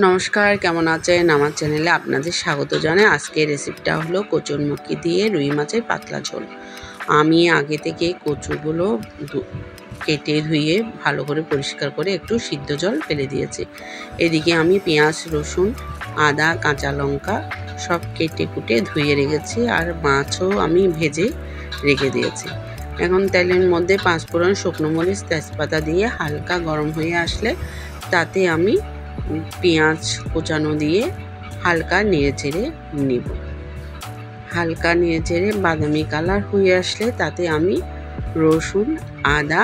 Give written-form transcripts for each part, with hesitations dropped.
নমস্কার, কেমন আছেন? আমার চ্যানেলে আপনাদের স্বাগত জানাই। আজকের রেসিপিটা হলো কচুরমুখী দিয়ে রুই মাছের পাতলা ঝোল। আমি আগে থেকে কচুগুলো কেটে ধুয়ে ভালো করে পরিষ্কার করে একটু সিদ্ধ জল ফেলে দিয়েছি। এদিকে আমি পেঁয়াজ, রসুন, আদা, কাঁচা লঙ্কা সব কেটে কুটে ধুয়ে রেখেছি, আর মাছও আমি ভেজে রেখে দিয়েছি। এখন তেলের মধ্যে পাঁচফোড়ন, শুকনো মরিচ, তেজপাতা দিয়ে হালকা গরম হয়ে আসলে তাতে আমি পেঁয়াজ কোচানো দিয়ে হালকা নেড়ে চেড়ে নিব। হালকা নেড়ে চেড়ে বাদামি কালার হয়ে আসলে তাতে আমি রসুন, আদা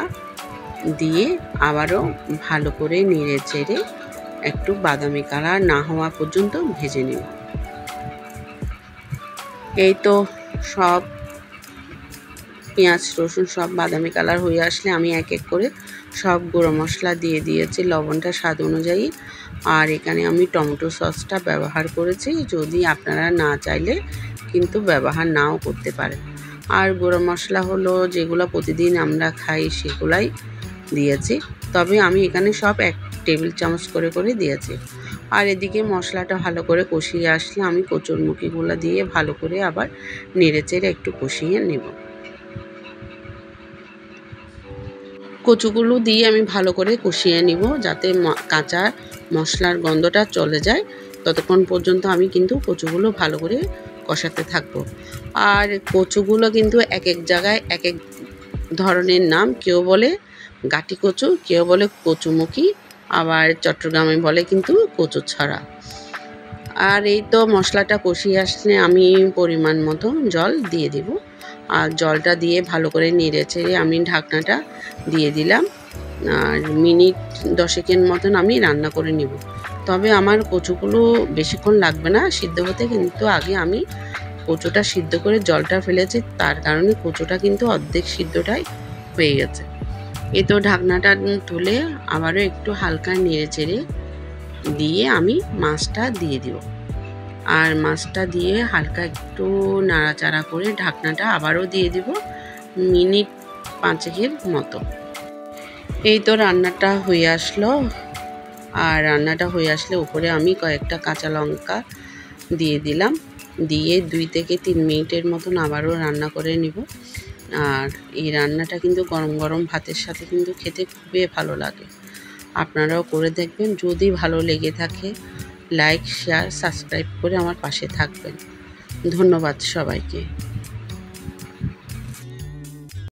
দিয়ে আবারও ভালো করে নেড়ে চেড়ে একটু বাদামি কালার না হওয়া পর্যন্ত ভেজে নেব। এই তো সব পেঁয়াজ রসুন সব বাদামি কালার হয়ে আসলে আমি এক এক করে সব গুঁড়ো মশলা দিয়ে দিয়েছি, লবণটা স্বাদ অনুযায়ী। আর এখানে আমি টমেটো সসটা ব্যবহার করেছি, যদি আপনারা না চাইলে কিন্তু ব্যবহার নাও করতে পারেন। আর গুঁড়ো মশলা হলো যেগুলো প্রতিদিন আমরা খাই সেগুলাই দিয়েছি, তবে আমি এখানে সব 1 টেবিল চামচ করে করে দিয়েছি। আর এদিকে মশলাটা ভালো করে কষিয়ে আসলে আমি কচুরমুখীগুলো দিয়ে ভালো করে আবার নেড়ে চেড়ে একটু কষিয়ে নেব। কচুগুলো দিয়ে আমি ভালো করে কষিয়ে নিব, যাতে কাঁচা মশলার গন্ধটা চলে যায়। ততক্ষণ পর্যন্ত আমি কিন্তু কচুগুলো ভালো করে কষাতে থাকবো। আর কচুগুলো কিন্তু এক এক জায়গায় এক এক ধরনের নাম, কেউ বলে গাটি কচু, কেউ বলে কচুমুখী, আবার চট্টগ্রামে বলে কিন্তু কচু ছড়া। আর এই তো মশলাটা কষিয়ে আসলে আমি পরিমাণ মতো জল দিয়ে দিব। আর জলটা দিয়ে ভালো করে নেড়ে চেড়ে আমি ঢাকনাটা দিয়ে দিলাম। আর মিনিট 10 মতন আমি রান্না করে নিব। তবে আমার কচুগুলো বেশিক্ষণ লাগবে না সিদ্ধ হতে, কিন্তু আগে আমি কচুটা সিদ্ধ করে জলটা ফেলেছি, তার কারণে কচুটা কিন্তু অর্ধেক সিদ্ধটাই হয়ে গেছে। এই তো ঢাকনাটা তুলে আবারও একটু হালকা নেড়ে চেড়ে দিয়ে আমি মাছটা দিয়ে দিব। আর মাছটা দিয়ে হালকা একটু নাড়াচাড়া করে ঢাকনাটা আবারও দিয়ে দিব মিনিট 5 মতো। এই তো রান্নাটা হয়ে আসলো। আর রান্নাটা হয়ে আসলে উপরে আমি কয়েকটা কাঁচা লঙ্কা দিয়ে দিলাম, দিয়ে 2 থেকে 3 মিনিটের মতন আবারও রান্না করে নিব। আর এই রান্নাটা কিন্তু গরম গরম ভাতের সাথে কিন্তু খেতে খুবই ভালো লাগে। আপনারাও করে দেখবেন। যদি ভালো লেগে থাকে লাইক, শেয়ার, সাবস্ক্রাইব করে আমার পাশে থাকবেন। ধন্যবাদ সবাইকে।